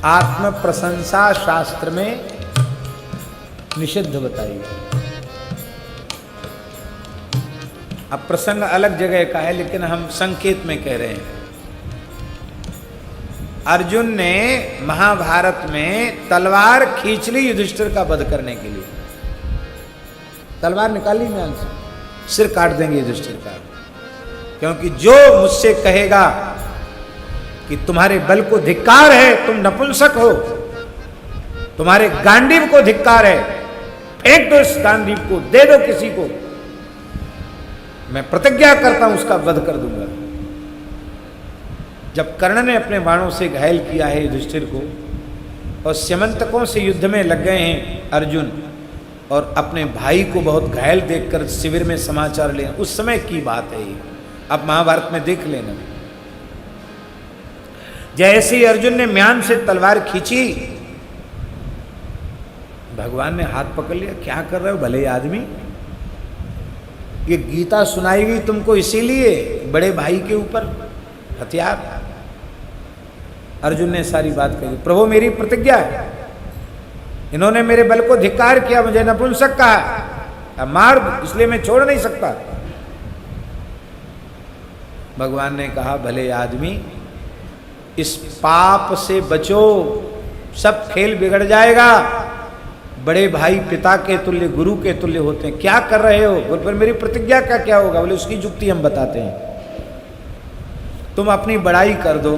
आत्म प्रशंसा शास्त्र में निषिद्ध बताई। अब प्रसंग अलग जगह का है, लेकिन हम संकेत में कह रहे हैं। अर्जुन ने महाभारत में तलवार खींच ली युधिष्ठिर का वध करने के लिए। तलवार निकाली म्यान से, सिर काट देंगे युधिष्ठिर का। क्योंकि जो मुझसे कहेगा कि तुम्हारे बल को धिक्कार है, तुम नपुंसक हो, तुम्हारे गांडीव को धिक्कार है, फेंक दो इस गांडीव को, दे दो किसी को, मैं प्रतिज्ञा करता हूं उसका वध कर दूंगा। जब कर्ण ने अपने बाणों से घायल किया है युधिष्ठिर को और स्यमंतकों से युद्ध में लग गए हैं अर्जुन, और अपने भाई को बहुत घायल देखकर शिविर में समाचार ले, उस समय की बात है ये, अब महाभारत में देख लेना। जैसे ही अर्जुन ने म्यान से तलवार खींची, भगवान ने हाथ पकड़ लिया। क्या कर रहे हो भले आदमी, ये गीता सुनाई गई तुमको इसीलिए बड़े भाई के ऊपर हथियार। अर्जुन ने सारी बात कही, प्रभु मेरी प्रतिज्ञा है, इन्होंने मेरे बल को धिक्कार किया, मुझे नपुंसक कहा, अब मार, इसलिए मैं छोड़ नहीं सकता। भगवान ने कहा, भले आदमी इस पाप से बचो, सब खेल बिगड़ जाएगा। बड़े भाई पिता के तुल्य, गुरु के तुल्य होते हैं, क्या कर रहे हो? बोले, पर मेरी प्रतिज्ञा का क्या होगा? बोले, उसकी युक्ति हम बताते हैं। तुम अपनी बड़ाई कर दो।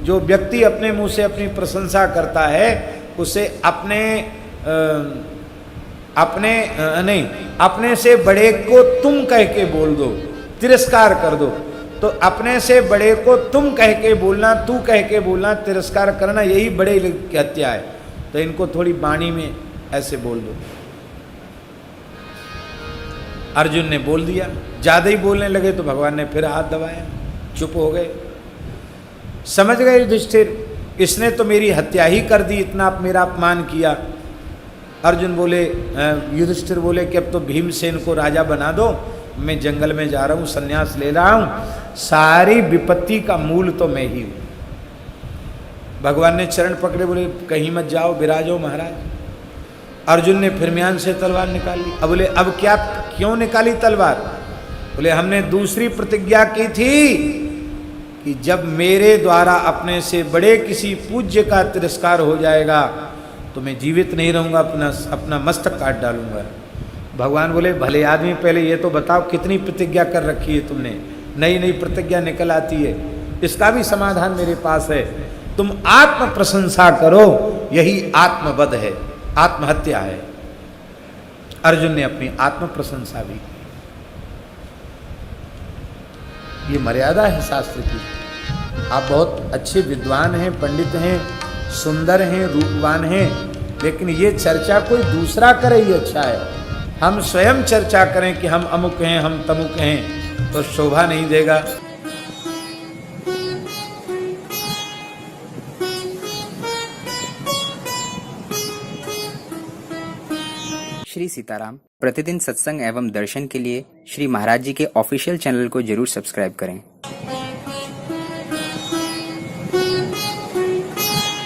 जो व्यक्ति अपने मुंह से अपनी प्रशंसा करता है, उसे अपने से बड़े को तुम कह के बोल दो, तिरस्कार कर दो। तो अपने से बड़े को तुम कह के बोलना, तू कह के बोलना, तिरस्कार करना, यही बड़े की हत्या है। तो इनको थोड़ी वाणी में ऐसे बोल दो। अर्जुन ने बोल दिया, ज्यादा ही बोलने लगे तो भगवान ने फिर हाथ दबाया, चुप हो गए। समझ गए युधिष्ठिर, इसने तो मेरी हत्या ही कर दी, इतना मेरा अपमान किया। अर्जुन बोले, युधिष्ठिर बोले कि अब तो भीमसेन को राजा बना दो, मैं जंगल में जा रहा हूँ, संन्यास ले रहा हूँ, सारी विपत्ति का मूल तो मैं ही हूँ। भगवान ने चरण पकड़े, बोले कहीं मत जाओ, विराजो महाराज। अर्जुन ने फिर म्यान से तलवार निकाल ली। अब बोले, अब क्या, क्यों निकाली तलवार? बोले, हमने दूसरी प्रतिज्ञा की थी कि जब मेरे द्वारा अपने से बड़े किसी पूज्य का तिरस्कार हो जाएगा तो मैं जीवित नहीं रहूंगा, अपना मस्तक काट डालूंगा। भगवान बोले, भले आदमी पहले ये तो बताओ कितनी प्रतिज्ञा कर रखी है तुमने? नई नई प्रतिज्ञा निकल आती है, इसका भी समाधान मेरे पास है। तुम आत्म प्रशंसा करो, यही आत्मवध है, आत्महत्या है। अर्जुन ने अपनी आत्म प्रशंसा भी की। ये मर्यादा है शास्त्र की। आप बहुत अच्छे विद्वान हैं, पंडित हैं, सुंदर हैं, रूपवान हैं, लेकिन ये चर्चा कोई दूसरा करे ये अच्छा है। हम स्वयं चर्चा करें कि हम अमुक हैं, हम तमुक हैं, तो शोभा नहीं देगा। श्री सीताराम प्रतिदिन सत्संग एवं दर्शन के लिए श्री महाराज जी के ऑफिशियल चैनल को जरूर सब्सक्राइब करें।